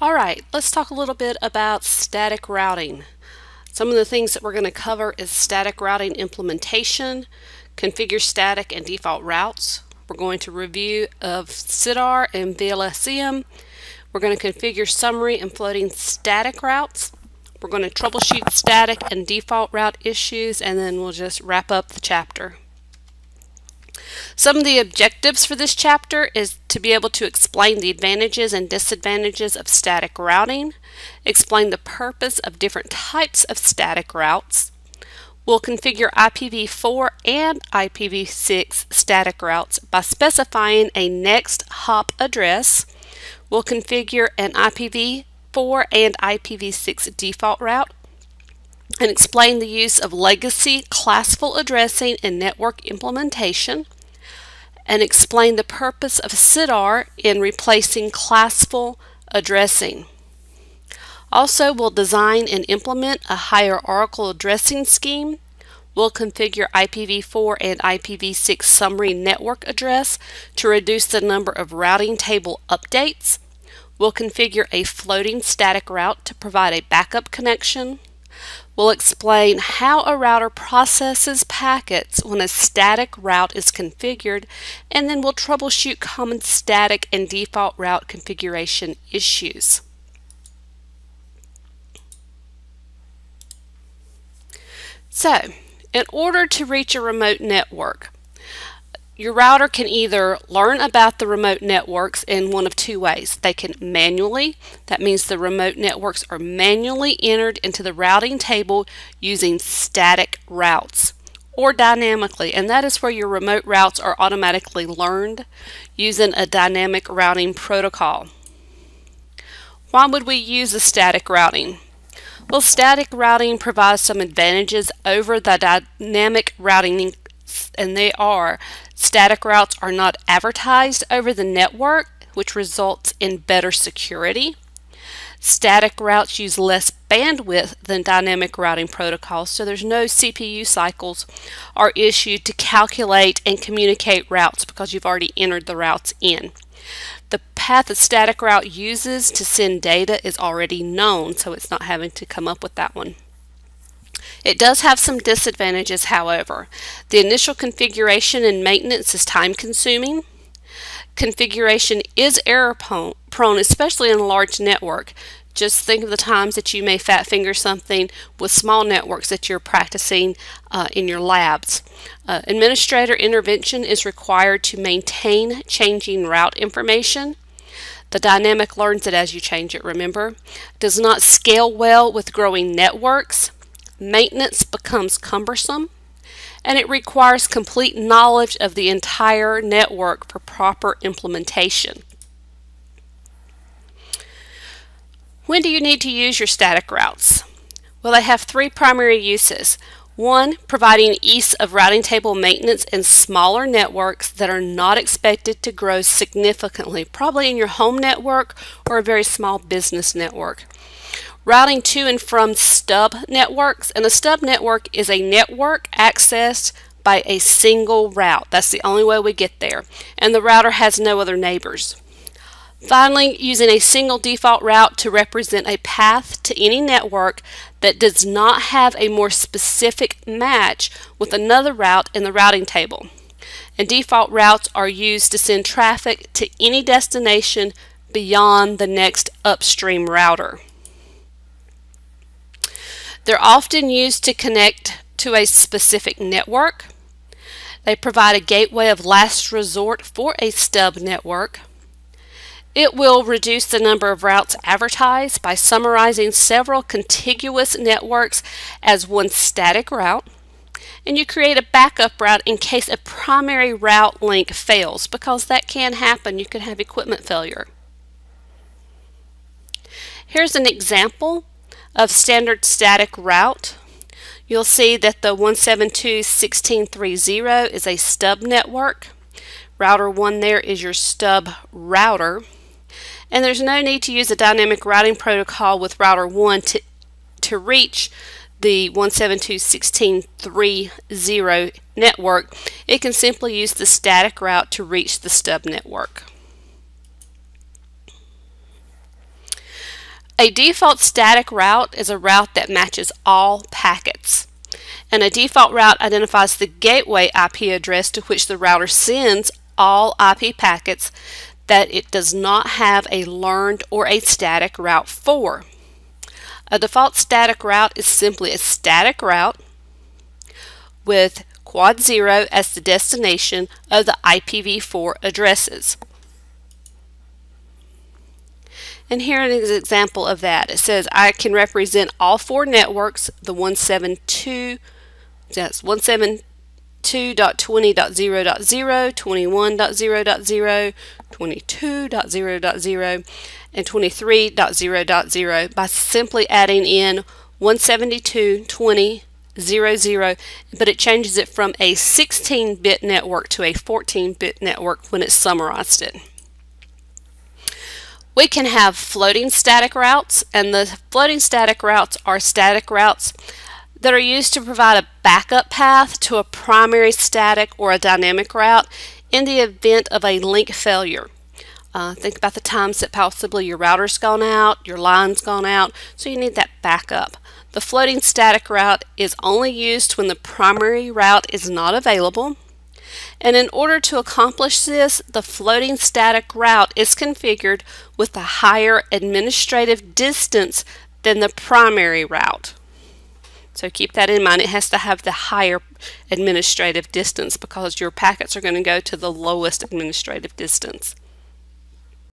Alright, let's talk a little bit about static routing. Some of the things that we're going to cover is static routing implementation, configure static and default routes. We're going to review of CIDR and VLSM. We're going to configure summary and floating static routes. We're going to troubleshoot static and default route issues, and then we'll just wrap up the chapter. Some of the objectives for this chapter is to be able to explain the advantages and disadvantages of static routing, explain the purpose of different types of static routes. We'll configure IPv4 and IPv6 static routes by specifying a next hop address. We'll configure an IPv4 and IPv6 default route and explain the use of legacy classful addressing and network implementation, and explain the purpose of CIDR in replacing classful addressing. Also, we'll design and implement a hierarchical addressing scheme. We'll configure IPv4 and IPv6 summary network address to reduce the number of routing table updates. We'll configure a floating static route to provide a backup connection. We'll explain how a router processes packets when a static route is configured, and then we'll troubleshoot common static and default route configuration issues. So, in order to reach a remote network, your router can either learn about the remote networks in one of two ways. They can manually, that means the remote networks are manually entered into the routing table using static routes, or dynamically, and that is where your remote routes are automatically learned using a dynamic routing protocol. Why would we use a static routing? Well, static routing provides some advantages over the dynamic routing, and they are: static routes are not advertised over the network, which results in better security. Static routes use less bandwidth than dynamic routing protocols, so there's no CPU cycles are issued to calculate and communicate routes because you've already entered the routes in. The path a static route uses to send data is already known, so it's not having to come up with that one. It does have some disadvantages, however. The initial configuration and maintenance is time consuming. Configuration is error prone, especially in a large network. Just think of the times that you may fat finger something with small networks that you're practicing in your labs. Administrator intervention is required to maintain changing route information. The dynamic learns it as you change it, remember. Does not scale well with growing networks. Maintenance becomes cumbersome, and it requires complete knowledge of the entire network for proper implementation. When do you need to use your static routes? Well, they have three primary uses. One, providing ease of routing table maintenance in smaller networks that are not expected to grow significantly, probably in your home network or a very small business network. Routing to and from stub networks, and a stub network is a network accessed by a single route. That's the only way we get there, and the router has no other neighbors. Finally, using a single default route to represent a path to any network that does not have a more specific match with another route in the routing table. And default routes are used to send traffic to any destination beyond the next upstream router. They're often used to connect to a specific network. They provide a gateway of last resort for a stub network. It will reduce the number of routes advertised by summarizing several contiguous networks as one static route. And you create a backup route in case a primary route link fails, because that can happen. You can have equipment failure. Here's an example of standard static route. You'll see that the 172.16.3.0 is a stub network. Router 1 there is your stub router. And there's no need to use a dynamic routing protocol with router 1 to reach the 172.16.3.0 network. It can simply use the static route to reach the stub network. A default static route is a route that matches all packets. And a default route identifies the gateway IP address to which the router sends all IP packets that it does not have a learned or a static route for. A default static route is simply a static route with quad 0 as the destination of the IPv4 addresses. And here is an example of that. It says I can represent all four networks, the 172.20.0.0, 21.0.0, 22.0.0, and 23.0.0 by simply adding in 172.20.0.0, but it changes it from a 16-bit network to a 14-bit network when it's summarized it. We can have floating static routes, and the floating static routes are static routes that are used to provide a backup path to a primary static or a dynamic route in the event of a link failure. Think about the times that possibly your router's gone out, your line's gone out, so you need that backup. The floating static route is only used when the primary route is not available. And in order to accomplish this, the floating static route is configured with a higher administrative distance than the primary route. So keep that in mind. It has to have the higher administrative distance because your packets are going to go to the lowest administrative distance.